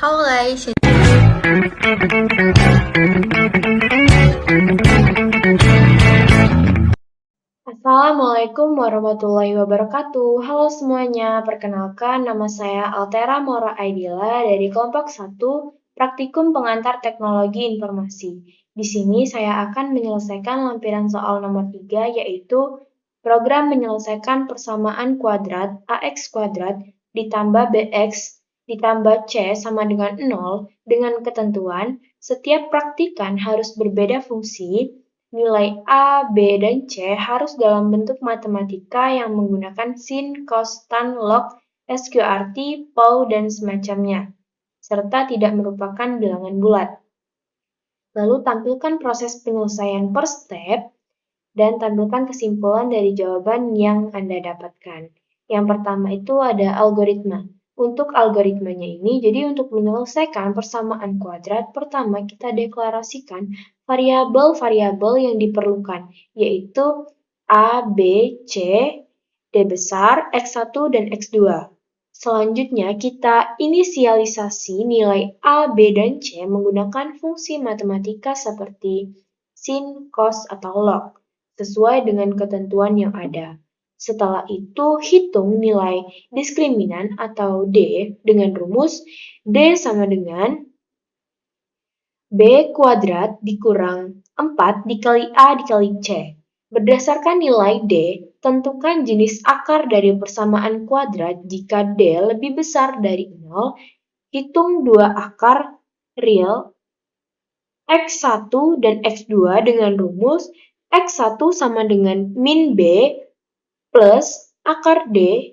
Halo guys, Assalamualaikum warahmatullahi wabarakatuh. Halo semuanya, perkenalkan nama saya Altera Maura Aidila dari kelompok 1 Praktikum Pengantar Teknologi Informasi. Di sini saya akan menyelesaikan lampiran soal nomor 3 yaitu program menyelesaikan persamaan kuadrat AX kuadrat ditambah BX ditambah C sama dengan 0 dengan ketentuan setiap praktikan harus berbeda fungsi. Nilai A, B, dan C harus dalam bentuk matematika yang menggunakan sin, cos, tan, log, SQRT, POW, dan semacamnya, serta tidak merupakan bilangan bulat. Lalu tampilkan proses penyelesaian per step, dan tampilkan kesimpulan dari jawaban yang Anda dapatkan. Yang pertama itu ada algoritma. Untuk algoritmanya ini, jadi untuk menyelesaikan persamaan kuadrat, pertama kita deklarasikan variabel-variabel yang diperlukan, yaitu A, B, C, D besar, X1, dan X2. Selanjutnya, kita inisialisasi nilai A, B, dan C menggunakan fungsi matematika seperti sin, cos, atau log, sesuai dengan ketentuan yang ada. Setelah itu, hitung nilai diskriminan atau D dengan rumus D sama dengan B kuadrat dikurang 4 dikali A dikali C. Berdasarkan nilai D, tentukan jenis akar dari persamaan kuadrat jika D lebih besar dari 0. Hitung dua akar real X1 dan X2 dengan rumus X1 sama dengan min B plus akar D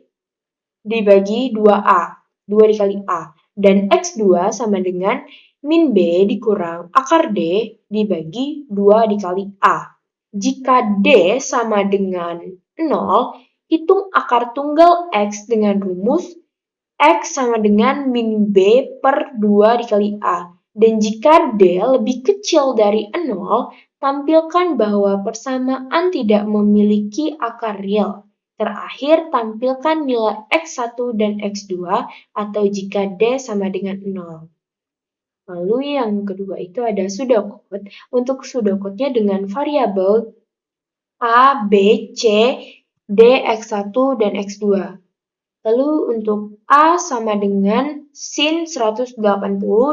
dibagi 2A, 2 dikali A. Dan X2 sama dengan min B dikurang akar D dibagi 2 dikali A. Jika D sama dengan 0, hitung akar tunggal X dengan rumus X sama dengan min B per 2 dikali A. Dan jika D lebih kecil dari 0, tampilkan bahwa persamaan tidak memiliki akar real. Terakhir, tampilkan nilai X1 dan X2 atau jika D sama dengan 0. Lalu yang kedua itu ada pseudocode. Untuk pseudocode-nya dengan variabel A, B, C, D, X1, dan X2. Lalu untuk A sama dengan sin 180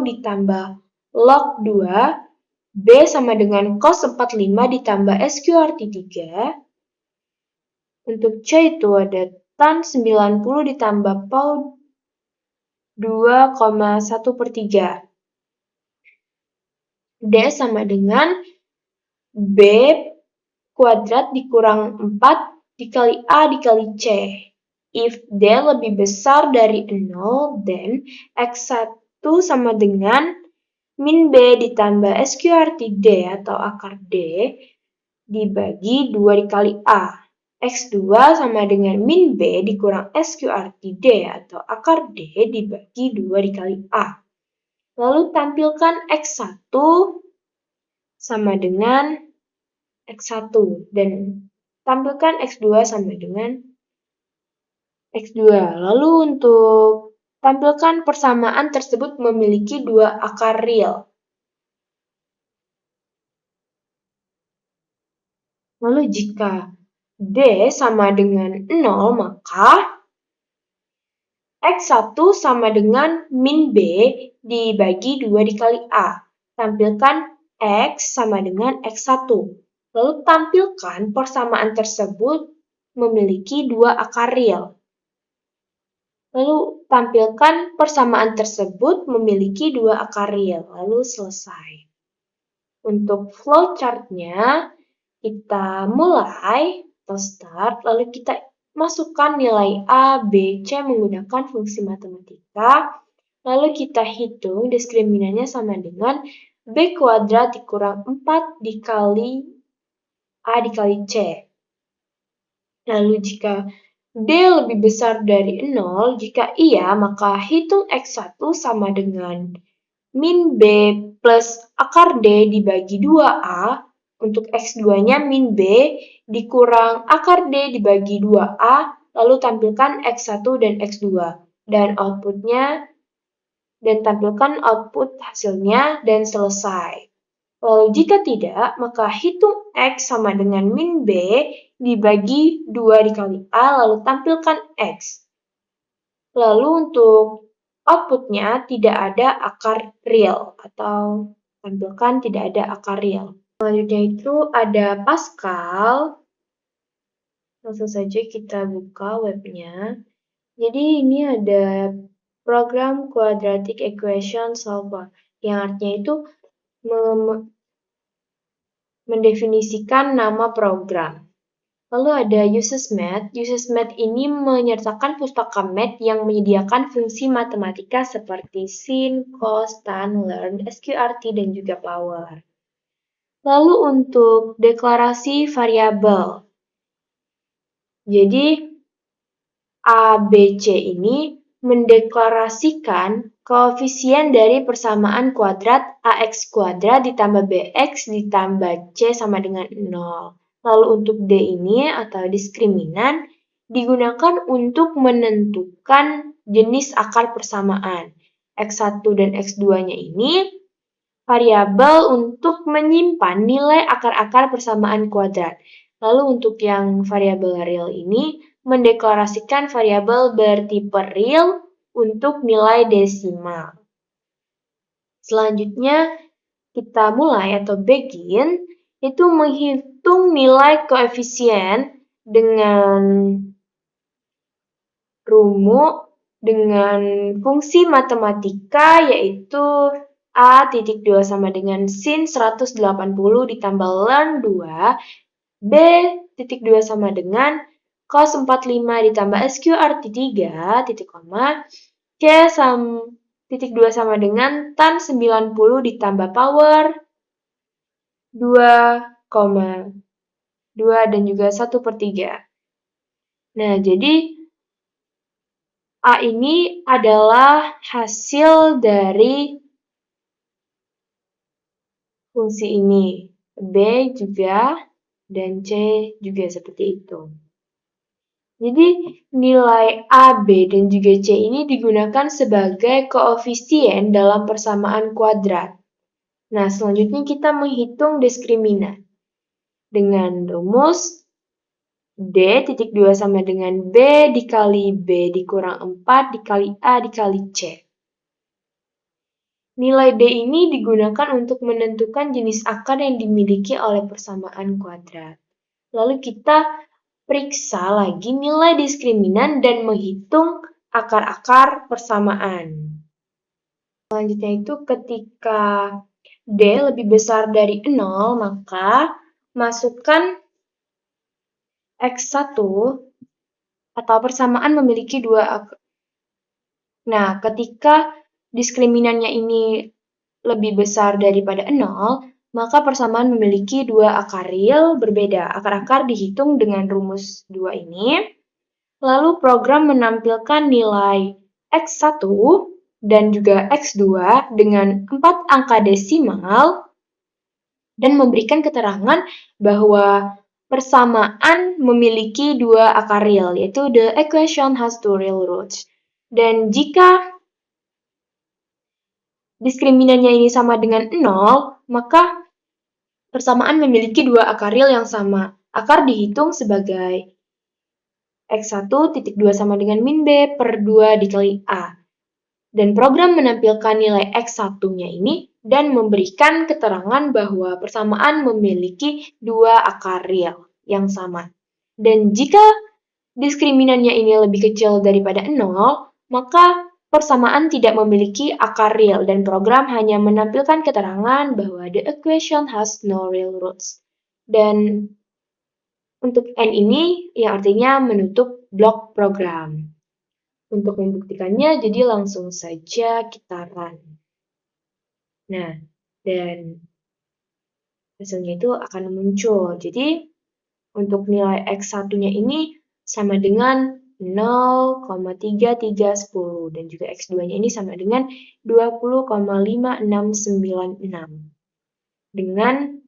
ditambah log 2, B sama dengan cos 45 ditambah SQRT 3. Untuk C itu ada tan 90 ditambah POW 2,1/3. D sama dengan B kuadrat dikurang 4 dikali A dikali C. If D lebih besar dari 0, then X1 sama dengan min B ditambah SQRT D atau akar D dibagi 2 dikali A. X2 sama dengan min B dikurang SQRT D atau akar D dibagi 2 dikali A. Lalu tampilkan X1 sama dengan X1 dan tampilkan X2 sama dengan X2. Lalu untuk tampilkan persamaan tersebut memiliki dua akar real. Lalu jika D sama dengan 0, maka X1 sama dengan min B dibagi 2 dikali A. Tampilkan X sama dengan X1. Lalu tampilkan persamaan tersebut memiliki dua akar real. Lalu tampilkan persamaan tersebut memiliki dua akar real. Lalu selesai. Untuk flowchart-nya, kita mulai atau start, lalu kita masukkan nilai A, B, C menggunakan fungsi matematika. Lalu kita hitung diskriminannya sama dengan B kuadrat dikurang 4 dikali A dikali C. Lalu jika D lebih besar dari 0, jika iya maka hitung X1 sama dengan min B plus akar D dibagi 2A. Untuk X2-nya min B dikurang akar D dibagi 2A, lalu tampilkan X1 dan X2. Dan outputnya dan tampilkan output hasilnya dan selesai. Lalu jika tidak, maka hitung X sama dengan min B dibagi 2 dikali A, lalu tampilkan X. Lalu untuk outputnya tidak ada akar real, atau tampilkan tidak ada akar real. Selanjutnya itu ada Pascal. Langsung saja kita buka webnya. Jadi ini ada program quadratic equation solver, yang artinya itu mendefinisikan nama program. Lalu ada UsesMath. UsesMath ini menyertakan pustaka math yang menyediakan fungsi matematika seperti sin, cos, tan, learn, sqrt, dan juga power. Lalu untuk deklarasi variabel. Jadi ABC ini mendeklarasikan koefisien dari persamaan kuadrat AX kuadrat ditambah BX ditambah C sama dengan 0. Lalu untuk D ini atau diskriminan digunakan untuk menentukan jenis akar persamaan. X1 dan X2-nya ini variabel untuk menyimpan nilai akar-akar persamaan kuadrat. Lalu untuk yang variabel real ini mendeklarasikan variabel bertipe real untuk nilai desimal. Selanjutnya kita mulai atau begin, itu menghitung nilai koefisien dengan dengan fungsi matematika yaitu A titik 2 sama dengan sin 180 ditambah ln 2, B titik 2 sama dengan cos 45 ditambah sqrt 3, titik koma, C titik 2 sama dengan tan 90 ditambah power 2,2 dan juga 1/3. Nah, jadi A ini adalah hasil dari fungsi ini. B juga, dan C juga seperti itu. Jadi nilai A, B, dan juga C ini digunakan sebagai koefisien dalam persamaan kuadrat. Nah, selanjutnya kita menghitung diskriminan. Dengan rumus D titik 2 sama dengan B dikali B dikurang 4 dikali A dikali C. Nilai D ini digunakan untuk menentukan jenis akar yang dimiliki oleh persamaan kuadrat. Lalu kita periksa lagi nilai diskriminan dan menghitung akar-akar persamaan. Selanjutnya itu ketika D lebih besar dari 0, maka masukkan X1 atau persamaan memiliki dua akar. Nah, ketika diskriminannya ini lebih besar daripada 0, maka persamaan memiliki dua akar real berbeda. Akar-akar dihitung dengan rumus 2 ini. Lalu program menampilkan nilai X1 dan juga X2 dengan 4 angka desimal dan memberikan keterangan bahwa persamaan memiliki dua akar real, yaitu the equation has two real roots. Dan jika diskriminannya ini sama dengan 0, maka persamaan memiliki dua akar real yang sama. Akar dihitung sebagai X1 titik 2 sama dengan min B per 2 dikali A. Dan program menampilkan nilai X1-nya ini dan memberikan keterangan bahwa persamaan memiliki dua akar real yang sama. Dan jika diskriminannya ini lebih kecil daripada 0, maka persamaan tidak memiliki akar real dan program hanya menampilkan keterangan bahwa the equation has no real roots. Dan untuk N ini yang artinya menutup blok program. Untuk membuktikannya, jadi langsung saja kita run. Nah, dan hasilnya itu akan muncul. Jadi, untuk nilai X1-nya ini sama dengan 0,3310 dan juga X2-nya ini sama dengan 20,5696 dengan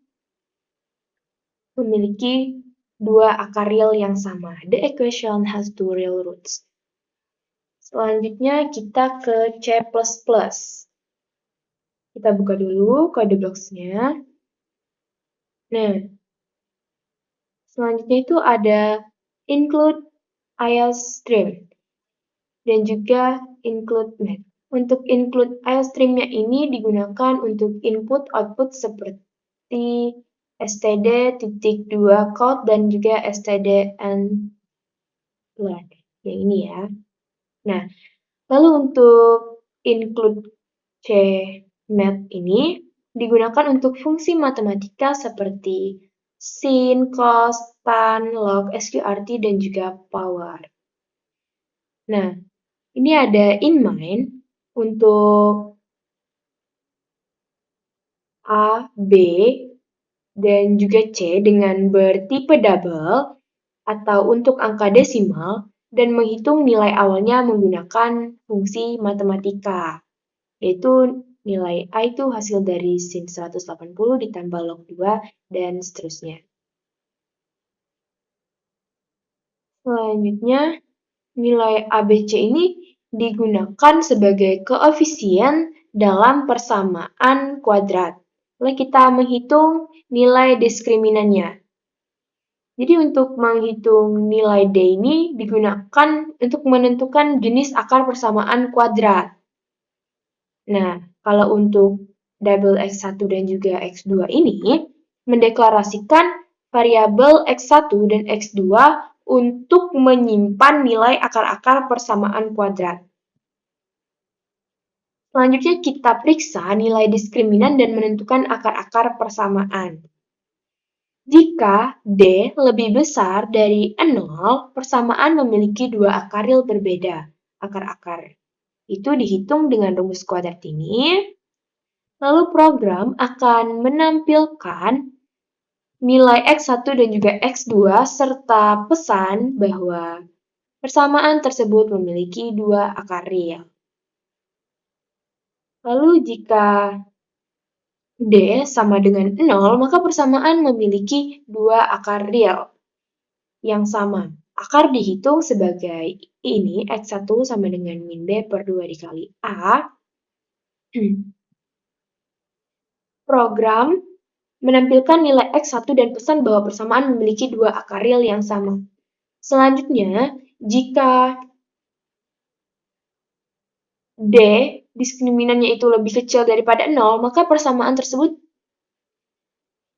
memiliki dua akar real yang sama. The equation has two real roots. Selanjutnya kita ke C++. Kita buka dulu kode blocks-nya. Nah, selanjutnya itu ada include IOStream dan juga include math. Untuk include IOStream-nya ini digunakan untuk input-output seperti std.2 code dan juga std learn. Yang ini ya. Nah, lalu untuk include CMath ini digunakan untuk fungsi matematika seperti sin, cos, tan, log, sqrt, dan juga power. Nah, ini ada in mind untuk A, B, dan juga C dengan bertipe double atau untuk angka desimal dan menghitung nilai awalnya menggunakan fungsi matematika, yaitu nilai A itu hasil dari sin 180 ditambah log 2 dan seterusnya. Selanjutnya, nilai ABC ini digunakan sebagai koefisien dalam persamaan kuadrat. Lalu kita menghitung nilai diskriminannya. Jadi untuk menghitung nilai D ini digunakan untuk menentukan jenis akar persamaan kuadrat. Nah, kalau untuk double X1 dan juga X2 ini mendeklarasikan variabel X1 dan X2 untuk menyimpan nilai akar-akar persamaan kuadrat. Selanjutnya kita periksa nilai diskriminan dan menentukan akar-akar persamaan. Jika D lebih besar dari 0, persamaan memiliki dua akar real berbeda. Akar-akar itu dihitung dengan rumus kuadrat ini. Lalu program akan menampilkan nilai X1 dan juga X2 serta pesan bahwa persamaan tersebut memiliki dua akar real. Lalu jika D sama dengan 0, maka persamaan memiliki dua akar real yang sama. Akar dihitung sebagai ini, X1 sama dengan min B per 2 dikali A. Program menampilkan nilai X1 dan pesan bahwa persamaan memiliki dua akar real yang sama. Selanjutnya, jika D diskriminannya itu lebih kecil daripada 0, maka persamaan tersebut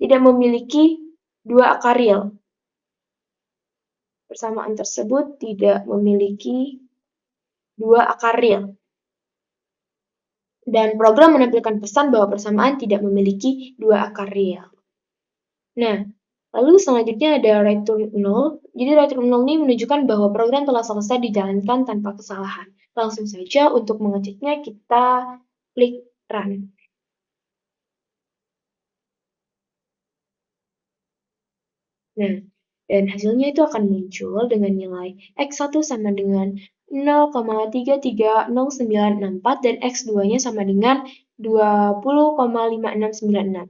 tidak memiliki dua akar real. Persamaan tersebut tidak memiliki dua akar real. Dan program menampilkan pesan bahwa persamaan tidak memiliki dua akar real. Nah, lalu selanjutnya ada return 0. Jadi return 0 ini menunjukkan bahwa program telah selesai dijalankan tanpa kesalahan. Langsung saja untuk mengeceknya kita klik run. Nah, dan hasilnya itu akan muncul dengan nilai X1 sama dengan 0,330964 dan X2-nya sama dengan 20,5696.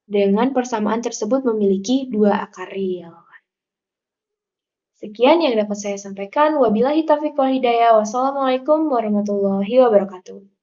Dengan persamaan tersebut memiliki dua akar real. Sekian yang dapat saya sampaikan. Wabillahi taufiq wal hidayah. Wassalamualaikum warahmatullahi wabarakatuh.